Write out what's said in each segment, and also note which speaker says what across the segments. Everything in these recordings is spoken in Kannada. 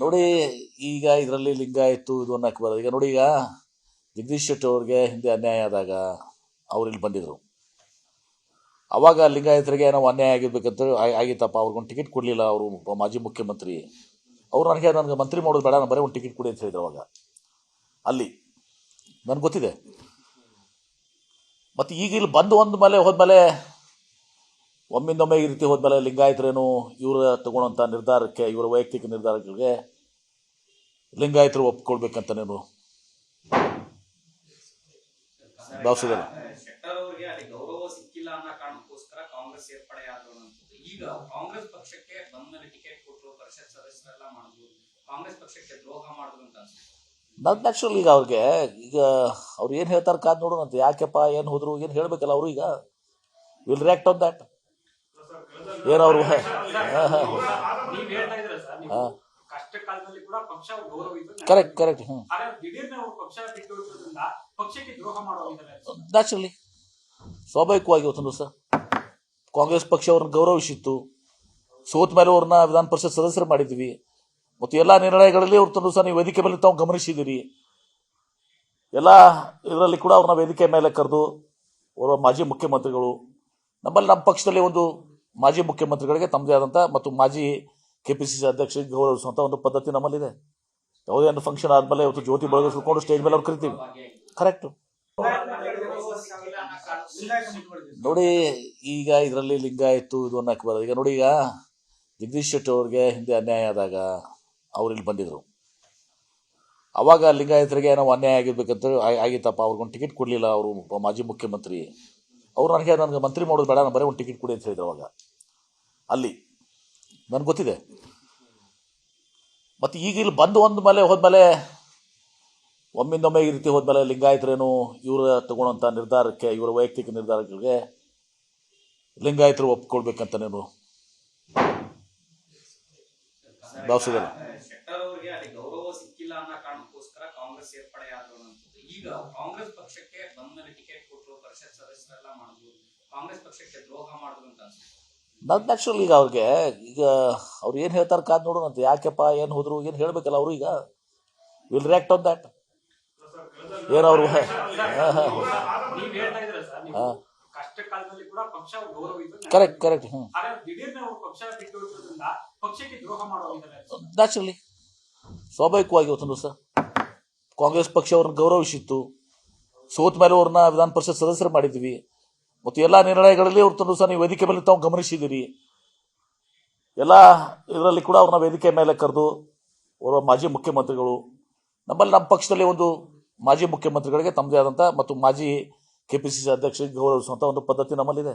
Speaker 1: ನೋಡಿ, ಈಗ ಇದರಲ್ಲಿ ಲಿಂಗಾಯತ್ತು ಇದು ಅನ್ನಕ್ಕೆ ಬರೋದು. ಈಗ ನೋಡಿ, ಈಗ ಜಗದೀಶ್ ಶೆಟ್ಟರ್ ಅವ್ರಿಗೆ ಹಿಂದೆ ಅನ್ಯಾಯ ಆದಾಗ ಅವ್ರು ಇಲ್ಲಿ ಬಂದಿದ್ರು. ಅವಾಗ ಲಿಂಗಾಯತರಿಗೆ ನಾವು ಅನ್ಯಾಯ ಆಗಿರ್ಬೇಕಂತ ಆಗಿತ್ತಪ್ಪ, ಅವ್ರಿಗೊಂದು ಟಿಕೆಟ್ ಕೊಡಲಿಲ್ಲ. ಅವರು ಮಾಜಿ ಮುಖ್ಯಮಂತ್ರಿ ಅವರು ನನಗೆ ಮಂತ್ರಿ ಮಾಡೋದು ಬೇಡ, ನಾನು ಬರೀ ಒಂದು ಟಿಕೆಟ್ ಕೊಡಿ ಅಂತ ಹೇಳಿದ್ರು ಅವಾಗ. ಅಲ್ಲಿ ನನಗೆ ಗೊತ್ತಿದೆ. ಮತ್ತು ಈಗ ಇಲ್ಲಿ ಬಂದು ಹೋದ್ಮೇಲೆ ಒಮ್ಮಿಂದೊಮ್ಮೆ ಈ ರೀತಿ ಹೋದ್ಮೇಲೆ ಲಿಂಗಾಯತರೇನು ಇವರು ತಗೊಳ್ಳೋಂಥ ನಿರ್ಧಾರಕ್ಕೆ, ಇವರ ವೈಯಕ್ತಿಕ ನಿರ್ಧಾರಗಳಿಗೆ ಲಿಂಗಾಯತರು ಒಪ್ಕೊಳ್ಬೇಕಂತ ನೀವು ಭಾವಿಸಿದಲ್ಲ?
Speaker 2: ಈಗ ಕಾಂಗ್ರೆಸ್ ಪಕ್ಷಕ್ಕೆ ಬಂದ್ಮೇಲೆ ಟಿಕೆಟ್ ಕೊಟ್ಟರು, ಪರಿಷತ್ ಸದಸ್ಯರೆಲ್ಲ ಮಾಡಿದ್ರು, ಕಾಂಗ್ರೆಸ್ ಪಕ್ಷಕ್ಕೆ ದ್ರೋಹ ಮಾಡಿದ್ರು ಅಂತ ಅನ್ಸುತ್ತೆ.
Speaker 1: ನ್ಯಾಚುರಲ್ ಈಗ ಅವ್ರಿಗೆ ಅವ್ರು ಏನು ಹೇಳ್ತಾರೆ ಕಾದ್ ನೋಡೋಣಂತೆ. ಯಾಕೆಪ್ಪ ಏನು ಹೋದ್ರು ಏನು ಹೇಳಬೇಕಲ್ಲ ಅವರು. ಈಗ ವಿಲ್ ರಿಯಾಕ್ಟ್ ಆನ್ ದ್ಯಾಟ್. ಏನವರು ಕರೆಕ್ಟ್ ನ್ಯಾಚುರಲಿ ಸ್ವಾಭಾವಿಕವಾಗಿ ಇವತ್ತೊಂದು ದಿವಸ ಕಾಂಗ್ರೆಸ್ ಪಕ್ಷ ಅವ್ರನ್ನ ಗೌರವಿಸಿತ್ತು. ಸೋತ ಮೇಲೆ ಅವ್ರನ್ನ ವಿಧಾನ ಪರಿಷತ್ ಸದಸ್ಯರು ಮಾಡಿದ್ವಿ. ಮತ್ತು ಎಲ್ಲ ನಿರ್ಣಯಗಳಲ್ಲಿ ಅವ್ರತ್ತೊಂದು ದಿವಸ ನೀವು ವೇದಿಕೆ ಮೇಲೆ ತಾವು ಗಮನಿಸಿದ್ದೀರಿ. ಎಲ್ಲ ಇದರಲ್ಲಿ ಕೂಡ ಅವ್ರನ್ನ ವೇದಿಕೆ ಮೇಲೆ ಕರೆದು ಅವರ ಮಾಜಿ ಮುಖ್ಯಮಂತ್ರಿಗಳು, ನಮ್ಮ ಪಕ್ಷದಲ್ಲಿ ಒಂದು ಮಾಜಿ ಮುಖ್ಯಮಂತ್ರಿಗಳಿಗೆ ತಮ್ಮದೇ ಆದಂಥ ಮತ್ತು ಮಾಜಿ KPCC ಅಧ್ಯಕ್ಷರಿಗೆ ಗೌರವಿಸುವಂಥ ಒಂದು ಪದ್ಧತಿ ನಮ್ಮಲ್ಲಿದೆ. ಯಾವುದೇ ಒಂದು ಫಂಕ್ಷನ್ ಆದಮೇಲೆ ಇವತ್ತು ಜ್ಯೋತಿ ಬೆಳಗಿಸ್ಕೊಂಡು ಸ್ಟೇಜ್ ಮೇಲೆ ಅವ್ರು ಕರಿತೀವಿ. ಕರೆಕ್ಟು. ನೋಡಿ, ಈಗ ಇದರಲ್ಲಿ ಲಿಂಗಾಯತ್ತು ಇದು ಅನ್ನಕ್ಕೆ ಬರೋದು. ಈಗ ನೋಡಿ, ಈಗ ಜಗದೀಶ್ ಶೆಟ್ಟರ್ ಅವ್ರಿಗೆ ಹಿಂದೆ ಅನ್ಯಾಯ ಆದಾಗ ಅವ್ರು ಇಲ್ಲಿ ಬಂದಿದ್ರು. ಅವಾಗ ಲಿಂಗಾಯತರಿಗೆ ನಾವು ಅನ್ಯಾಯ ಆಗಿರ್ಬೇಕಂತ ಆಗಿತ್ತಪ್ಪ, ಅವ್ರಿಗೊಂದು ಟಿಕೆಟ್ ಕೊಡಲಿಲ್ಲ. ಅವರು ಮಾಜಿ ಮುಖ್ಯಮಂತ್ರಿ ಅವರು ನನಗೆ ಮಂತ್ರಿ ಮಾಡೋದು ಬೇಡ, ನಾನು ಬರೀ ಒಂದು ಟಿಕೆಟ್ ಕೊಡಿ ಅಂತ ಹೇಳಿದ್ರು ಅವಾಗ. ಅಲ್ಲಿ ನನಗೆ ಗೊತ್ತಿದೆ. ಮತ್ತು ಈಗ ಇಲ್ಲಿ ಬಂದು ಹೋದ್ಮೇಲೆ ಒಮ್ಮಿಂದೊಮ್ಮೆ ಈ ರೀತಿ ಹೋದ್ಮೇಲೆ ಲಿಂಗಾಯತರೇನು ಇವರು ತಗೊಳ್ಳೋಂಥ ನಿರ್ಧಾರಕ್ಕೆ, ಇವರ ವೈಯಕ್ತಿಕ ನಿರ್ಧಾರಗಳಿಗೆ ಲಿಂಗಾಯತರು ಒಪ್ಕೊಳ್ಬೇಕಂತ ನೀವು ಭಾವಿಸಿದಲ್ಲ?
Speaker 2: ಈಗ ಕಾಂಗ್ರೆಸ್ ಪಕ್ಷಕ್ಕೆ ಬಂದ್ಮೇಲೆ ಟಿಕೆಟ್ ಕೊಟ್ಟರು, ಪರಿಷತ್ ಸದಸ್ಯರೆಲ್ಲ ಮಾಡಿದ್ರು, ಕಾಂಗ್ರೆಸ್ ಪಕ್ಷಕ್ಕೆ ದ್ರೋಹ ಮಾಡಿದ್ರು ಅಂತ ಅನ್ಸುತ್ತೆ.
Speaker 1: ನ್ಯಾಚುರಲ್ ಈಗ ಅವ್ರು ಏನು ಹೇಳ್ತಾರೆ ಕಾದ್ ನೋಡೋಣಂತೆ. ಯಾಕೆಪ್ಪ ಏನು ಹೋದ್ರು ಏನು ಹೇಳಬೇಕಲ್ಲ ಅವರು. ಈಗ ವಿಲ್ ರಿಯಾಕ್ಟ್ ಆನ್ ದ್ಯಾಟ್. ಏನವರು ಕರೆಕ್ಟ್ ನ್ಯಾಚುರಲಿ ಸ್ವಾಭಾವಿಕವಾಗಿ ಇವತ್ತೊಂದು ದಿವಸ ಕಾಂಗ್ರೆಸ್ ಪಕ್ಷ ಅವ್ರನ್ನ ಗೌರವಿಸಿತ್ತು. ಸೋತ ಮೇಲೆ ಅವ್ರನ್ನ ವಿಧಾನ ಪರಿಷತ್ ಸದಸ್ಯರು ಮಾಡಿದ್ವಿ. ಮತ್ತು ಎಲ್ಲ ನಿರ್ಣಯಗಳಲ್ಲಿ ಅವ್ರತ್ತೊಂದು ದಿವಸ ನೀವು ವೇದಿಕೆ ಮೇಲೆ ತಾವು ಗಮನಿಸಿದ್ದೀರಿ. ಎಲ್ಲ ಇದರಲ್ಲಿ ಕೂಡ ಅವ್ರನ್ನ ವೇದಿಕೆ ಮೇಲೆ ಕರೆದು ಅವರ ಮಾಜಿ ಮುಖ್ಯಮಂತ್ರಿಗಳು, ನಮ್ಮ ಪಕ್ಷದಲ್ಲಿ ಒಂದು ಮಾಜಿ ಮುಖ್ಯಮಂತ್ರಿಗಳಿಗೆ ತಮ್ಮದೇ ಆದಂಥ ಮತ್ತು ಮಾಜಿ KPCC ಅಧ್ಯಕ್ಷರಿಗೆ ಗೌರವಿಸುವಂಥ ಒಂದು ಪದ್ಧತಿ ನಮ್ಮಲ್ಲಿದೆ.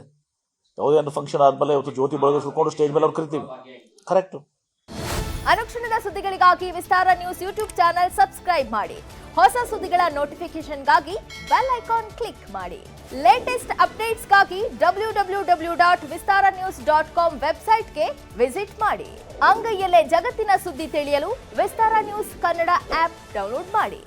Speaker 1: ಯಾವುದೇ ಒಂದು ಫಂಕ್ಷನ್ ಆದಮೇಲೆ ಇವತ್ತು ಜ್ಯೋತಿ ಬೆಳಗಿಸ್ಕೊಂಡು ಸ್ಟೇಜ್ ಮೇಲೆ ಅವ್ರು ಕರಿತೀವಿ. ಕರೆಕ್ಟು.
Speaker 3: ಅನುಕ್ಷಣದ ಸುದ್ದಿಗಳಿಗಾಗಿ ವಿಸ್ತಾರ ನ್ಯೂಸ್ ಯೂಟ್ಯೂಬ್ ಚಾನೆಲ್ ಸಬ್ಸ್ಕ್ರೈಬ್ ಮಾಡಿ. ಹೊಸ ಸುದ್ದಿಗಳ ನೋಟಿಫಿಕೇಶನ್ಗಾಗಿ ಬೆಲ್ ಐಕಾನ್ ಕ್ಲಿಕ್ ಮಾಡಿ. ಲೇಟೆಸ್ಟ್ ಅಪ್ಡೇಟ್ಸ್ಗಾಗಿ www.vistaranews.com ವೆಬ್ಸೈಟ್ಗೆ ವಿಸಿಟ್ ಮಾಡಿ. ಅಂಗೈಯಲ್ಲೇ ಜಗತ್ತಿನ ಸುದ್ದಿ ತಿಳಿಯಲು ವಿಸ್ತಾರ ನ್ಯೂಸ್ ಕನ್ನಡ ಆಪ್ ಡೌನ್ಲೋಡ್ ಮಾಡಿ.